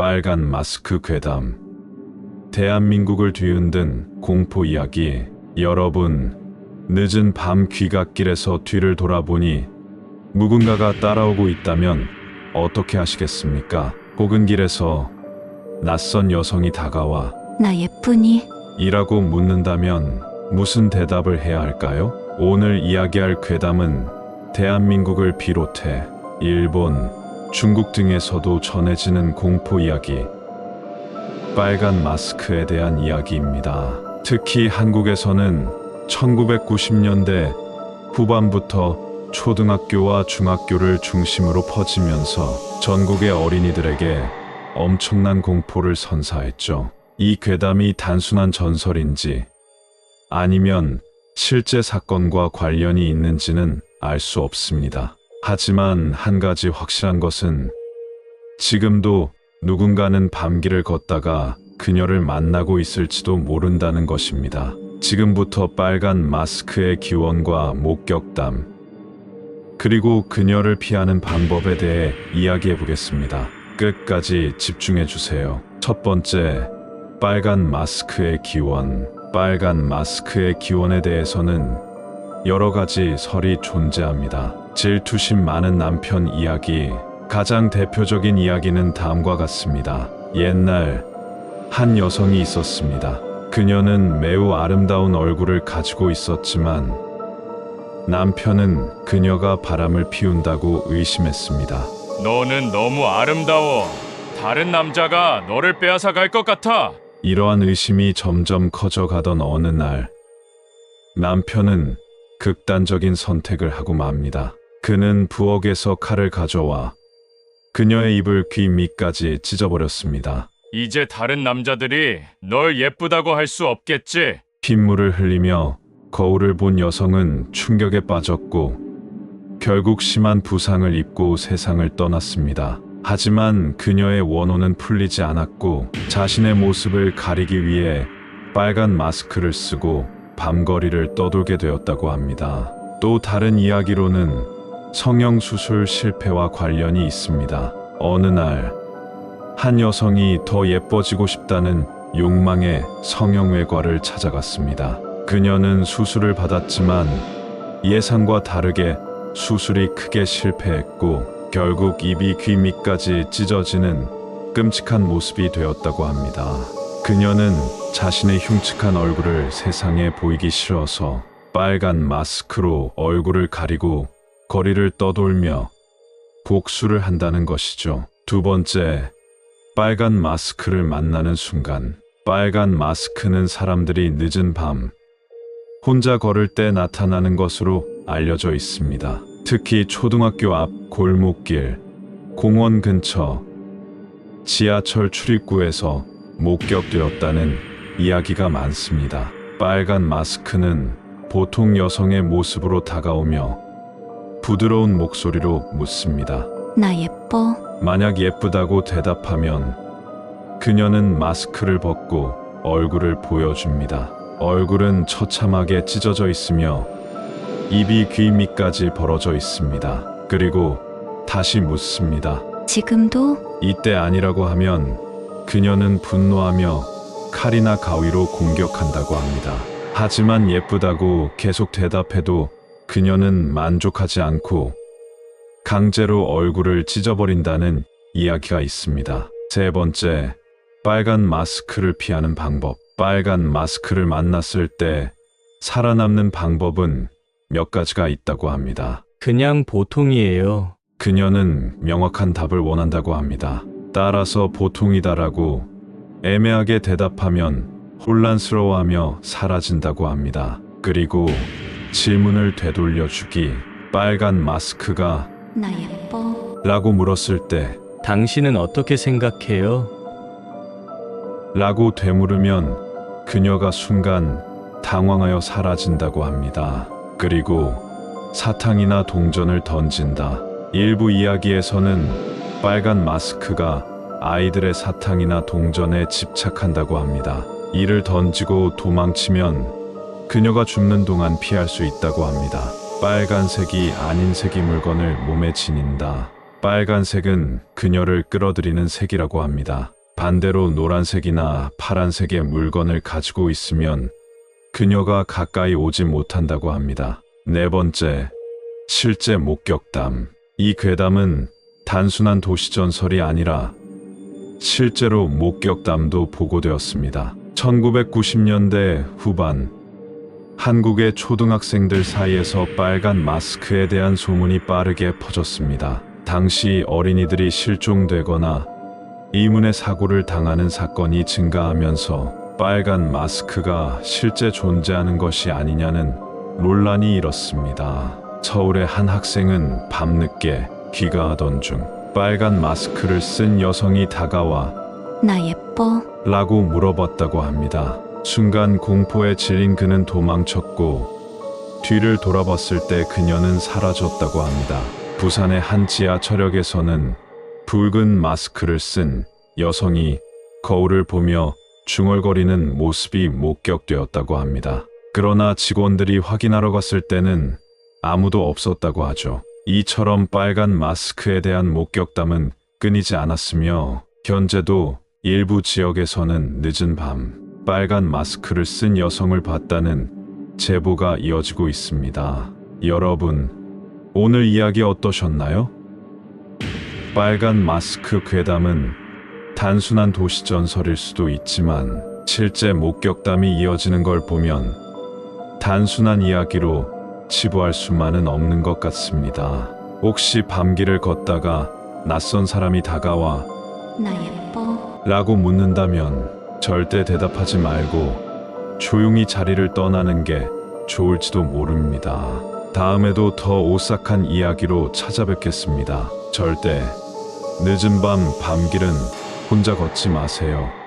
빨간 마스크 괴담. 대한민국을 뒤흔든 공포 이야기. 여러분, 늦은 밤 귀갓길에서 뒤를 돌아보니 누군가가 따라오고 있다면 어떻게 하시겠습니까? 혹은 길에서 낯선 여성이 다가와 나 예쁘니? 이라고 묻는다면 무슨 대답을 해야 할까요? 오늘 이야기할 괴담은 대한민국을 비롯해 일본, 중국 등에서도 전해지는 공포 이야기, 빨간 마스크에 대한 이야기입니다. 특히 한국에서는 1990년대 후반부터 초등학교와 중학교를 중심으로 퍼지면서 전국의 어린이들에게 엄청난 공포를 선사했죠. 이 괴담이 단순한 전설인지 아니면 실제 사건과 관련이 있는지는 알 수 없습니다. 하지만 한 가지 확실한 것은 지금도 누군가는 밤길을 걷다가 그녀를 만나고 있을지도 모른다는 것입니다. 지금부터 빨간 마스크의 기원과 목격담, 그리고 그녀를 피하는 방법에 대해 이야기해 보겠습니다. 끝까지 집중해 주세요. 첫 번째, 빨간 마스크의 기원. 빨간 마스크의 기원에 대해서는 여러 가지 설이 존재합니다. 질투심 많은 남편 이야기. 가장 대표적인 이야기는 다음과 같습니다. 옛날 한 여성이 있었습니다. 그녀는 매우 아름다운 얼굴을 가지고 있었지만 남편은 그녀가 바람을 피운다고 의심했습니다. 너는 너무 아름다워. 다른 남자가 너를 빼앗아 갈 것 같아. 이러한 의심이 점점 커져가던 어느 날, 남편은 극단적인 선택을 하고 맙니다. 그는 부엌에서 칼을 가져와 그녀의 입을 귀 밑까지 찢어버렸습니다. 이제 다른 남자들이 널 예쁘다고 할 수 없겠지. 핏물을 흘리며 거울을 본 여성은 충격에 빠졌고 결국 심한 부상을 입고 세상을 떠났습니다. 하지만 그녀의 원혼은 풀리지 않았고 자신의 모습을 가리기 위해 빨간 마스크를 쓰고 밤거리를 떠돌게 되었다고 합니다. 또 다른 이야기로는 성형수술 실패와 관련이 있습니다. 어느 날, 한 여성이 더 예뻐지고 싶다는 욕망에 성형외과를 찾아갔습니다. 그녀는 수술을 받았지만 예상과 다르게 수술이 크게 실패했고 결국 입이 귀 밑까지 찢어지는 끔찍한 모습이 되었다고 합니다. 그녀는 자신의 흉측한 얼굴을 세상에 보이기 싫어서 빨간 마스크로 얼굴을 가리고 거리를 떠돌며 복수를 한다는 것이죠. 두 번째, 빨간 마스크를 만나는 순간. 빨간 마스크는 사람들이 늦은 밤 혼자 걸을 때 나타나는 것으로 알려져 있습니다. 특히 초등학교 앞 골목길, 공원 근처, 지하철 출입구에서 목격되었다는 이야기가 많습니다. 빨간 마스크는 보통 여성의 모습으로 다가오며 부드러운 목소리로 묻습니다. 나 예뻐? 만약 예쁘다고 대답하면 그녀는 마스크를 벗고 얼굴을 보여줍니다. 얼굴은 처참하게 찢어져 있으며 입이 귀 밑까지 벌어져 있습니다. 그리고 다시 묻습니다. 지금도? 이때 아니라고 하면 그녀는 분노하며 칼이나 가위로 공격한다고 합니다. 하지만 예쁘다고 계속 대답해도 그녀는 만족하지 않고 강제로 얼굴을 찢어버린다는 이야기가 있습니다. 세 번째, 빨간 마스크를 피하는 방법. 빨간 마스크를 만났을 때 살아남는 방법은 몇 가지가 있다고 합니다. 그냥 보통이에요. 그녀는 명확한 답을 원한다고 합니다. 따라서 보통이다라고 애매하게 대답하면 혼란스러워하며 사라진다고 합니다. 그리고 질문을 되돌려주기. 빨간 마스크가 나 예뻐? 라고 물었을 때 당신은 어떻게 생각해요? 라고 되물으면 그녀가 순간 당황하여 사라진다고 합니다. 그리고 사탕이나 동전을 던진다. 일부 이야기에서는 빨간 마스크가 아이들의 사탕이나 동전에 집착한다고 합니다. 이를 던지고 도망치면 그녀가 죽는 동안 피할 수 있다고 합니다. 빨간색이 아닌 색의 물건을 몸에 지닌다. 빨간색은 그녀를 끌어들이는 색이라고 합니다. 반대로 노란색이나 파란색의 물건을 가지고 있으면 그녀가 가까이 오지 못한다고 합니다. 네 번째, 실제 목격담. 이 괴담은 단순한 도시전설이 아니라 실제로 목격담도 보고되었습니다. 1990년대 후반, 한국의 초등학생들 사이에서 빨간 마스크에 대한 소문이 빠르게 퍼졌습니다. 당시 어린이들이 실종되거나 이문의 사고를 당하는 사건이 증가하면서 빨간 마스크가 실제 존재하는 것이 아니냐는 논란이 일었습니다. 서울의 한 학생은 밤늦게 귀가하던 중 빨간 마스크를 쓴 여성이 다가와 나 예뻐. 라고 물어봤다고 합니다. 순간 공포에 질린 그는 도망쳤고 뒤를 돌아봤을 때 그녀는 사라졌다고 합니다. 부산의 한 지하철역에서는 붉은 마스크를 쓴 여성이 거울을 보며 중얼거리는 모습이 목격되었다고 합니다. 그러나 직원들이 확인하러 갔을 때는 아무도 없었다고 하죠. 이처럼 빨간 마스크에 대한 목격담은 끊이지 않았으며 현재도 일부 지역에서는 늦은 밤 빨간 마스크를 쓴 여성을 봤다는 제보가 이어지고 있습니다. 여러분, 오늘 이야기 어떠셨나요? 빨간 마스크 괴담은 단순한 도시전설일 수도 있지만 실제 목격담이 이어지는 걸 보면 단순한 이야기로 치부할 수만은 없는 것 같습니다. 혹시 밤길을 걷다가 낯선 사람이 다가와 나 예뻐. 라고 묻는다면 절대 대답하지 말고 조용히 자리를 떠나는 게 좋을지도 모릅니다. 다음에도 더 오싹한 이야기로 찾아뵙겠습니다. 절대 늦은 밤 밤길은 혼자 걷지 마세요.